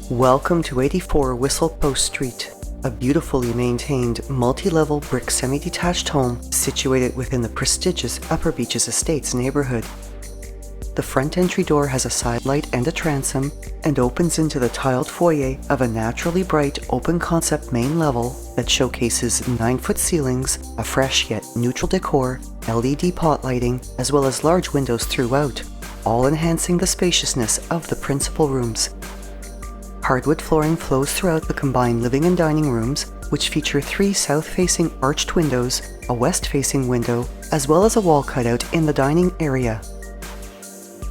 Welcome to 84 Whistle Post Street, a beautifully maintained, multi-level brick semi-detached home situated within the prestigious Upper Beaches Estates neighborhood. The front entry door has a side light and a transom and opens into the tiled foyer of a naturally bright open-concept main level that showcases 9-foot ceilings, a fresh yet neutral decor, LED pot lighting, as well as large windows throughout, all enhancing the spaciousness of the principal rooms. Hardwood flooring flows throughout the combined living and dining rooms, which feature 3 south-facing arched windows, a west-facing window, as well as a wall cutout in the dining area.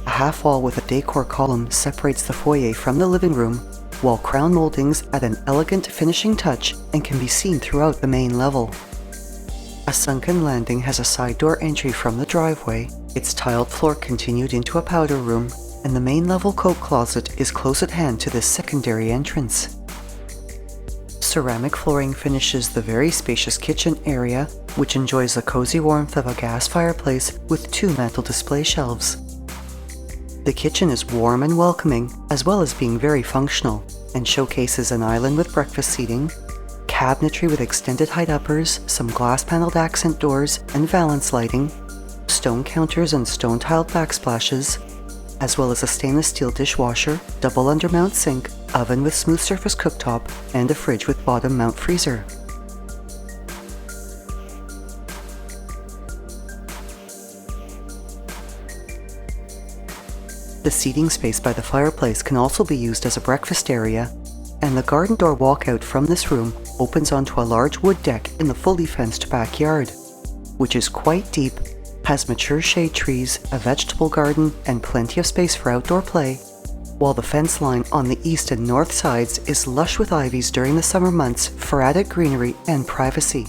A half wall with a decor column separates the foyer from the living room, while crown moldings add an elegant finishing touch and can be seen throughout the main level. A sunken landing has a side door entry from the driveway, its tiled floor continued into a powder room, and the main level coat closet is close at hand to this secondary entrance. Ceramic flooring finishes the very spacious kitchen area, which enjoys the cozy warmth of a gas fireplace with 2 mantel display shelves. The kitchen is warm and welcoming, as well as being very functional, and showcases an island with breakfast seating, cabinetry with extended height uppers, some glass-paneled accent doors and valance lighting, stone counters and stone-tiled backsplashes, as well as a stainless steel dishwasher, double undermount sink, oven with smooth surface cooktop, and a fridge with bottom mount freezer. The seating space by the fireplace can also be used as a breakfast area, and the garden door walkout from this room opens onto a large wood deck in the fully fenced backyard, which is quite deep, has mature shade trees, a vegetable garden, and plenty of space for outdoor play, while the fence line on the east and north sides is lush with ivies during the summer months for added greenery and privacy.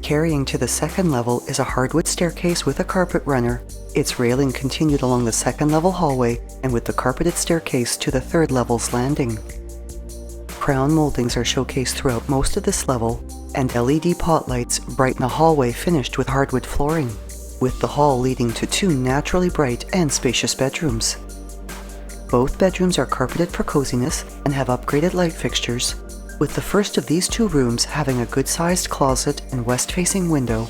Carrying to the second level is a hardwood staircase with a carpet runner. Its railing continued along the second level hallway and with the carpeted staircase to the third level's landing. Crown moldings are showcased throughout most of this level, and LED pot lights brighten the hallway finished with hardwood flooring, with the hall leading to 2 naturally bright and spacious bedrooms. Both bedrooms are carpeted for coziness and have upgraded light fixtures, with the first of these 2 rooms having a good-sized closet and west-facing window,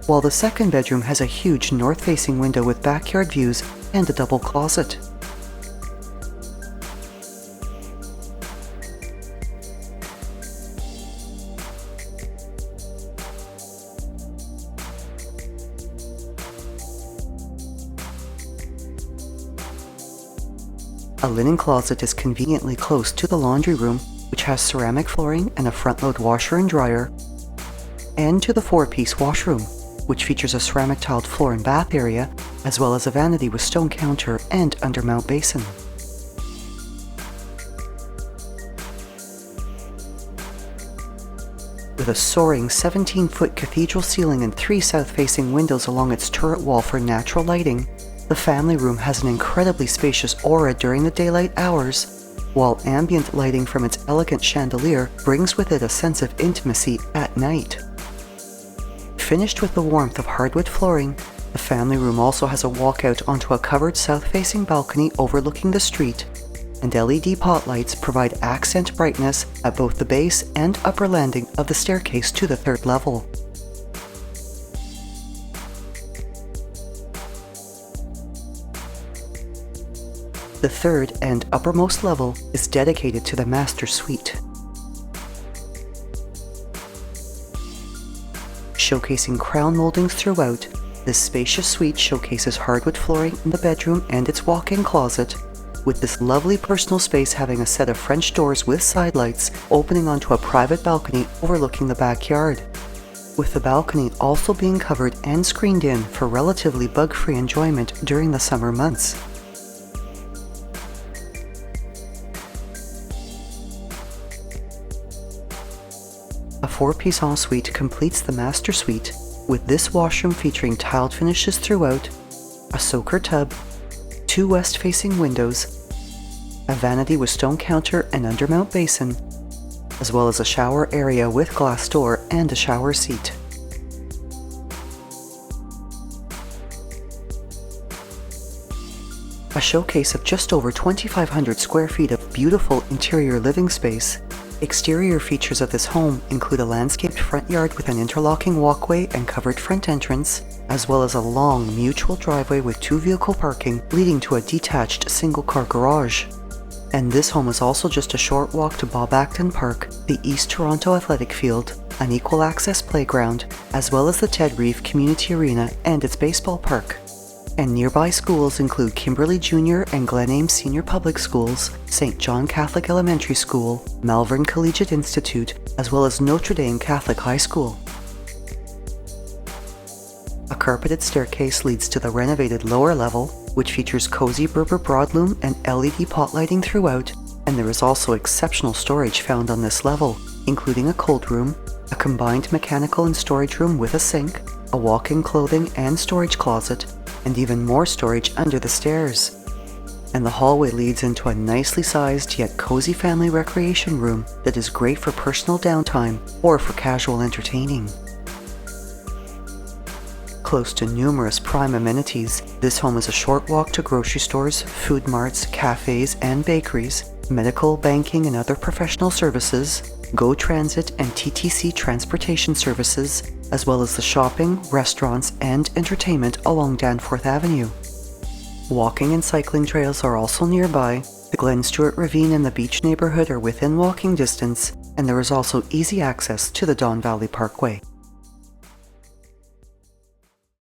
while the second bedroom has a huge north-facing window with backyard views and a double closet. A linen closet is conveniently close to the laundry room, which has ceramic flooring and a front-load washer and dryer, and to the 4-piece washroom, which features a ceramic tiled floor and bath area, as well as a vanity with stone counter and undermount basin. With a soaring 17-foot cathedral ceiling and 3 south-facing windows along its turret wall for natural lighting, the family room has an incredibly spacious aura during the daylight hours, while ambient lighting from its elegant chandelier brings with it a sense of intimacy at night. Finished with the warmth of hardwood flooring, the family room also has a walkout onto a covered south-facing balcony overlooking the street, and LED pot lights provide accent brightness at both the base and upper landing of the staircase to the third level. The third and uppermost level is dedicated to the master suite. Showcasing crown moldings throughout, this spacious suite showcases hardwood flooring in the bedroom and its walk-in closet, with this lovely personal space having a set of French doors with side lights opening onto a private balcony overlooking the backyard. with the balcony also being covered and screened in for relatively bug-free enjoyment during the summer months. A 4-piece ensuite completes the master suite, with this washroom featuring tiled finishes throughout, a soaker tub, 2 west-facing windows, a vanity with stone counter and undermount basin, as well as a shower area with glass door and a shower seat. A showcase of just over 2,500 square feet of beautiful interior living space. Exterior features of this home include a landscaped front yard with an interlocking walkway and covered front entrance, as well as a long mutual driveway with 2 vehicle parking leading to a detached single-car garage. And this home is also just a short walk to Bob Acton Park, the East Toronto Athletic Field, an equal access playground, as well as the Ted Reeve Community Arena and its baseball park. And nearby schools include Kimberley Junior and Glen Ames Senior Public Schools, St. John Catholic Elementary School, Malvern Collegiate Institute, as well as Notre Dame Catholic High School. A carpeted staircase leads to the renovated lower level, which features cozy Berber broadloom and LED pot lighting throughout, and there is also exceptional storage found on this level, including a cold room, a combined mechanical and storage room with a sink, a walk-in clothing and storage closet, and even more storage under the stairs. And the hallway leads into a nicely sized yet cozy family recreation room that is great for personal downtime or for casual entertaining. Close to numerous prime amenities, this home is a short walk to grocery stores, food marts, cafes and bakeries, medical, banking and other professional services, GO Transit and TTC transportation services, as well as the shopping, restaurants and entertainment along Danforth Avenue. Walking and cycling trails are also nearby. The Glen Stewart Ravine and the beach neighborhood are within walking distance, and there is also easy access to the Don Valley Parkway.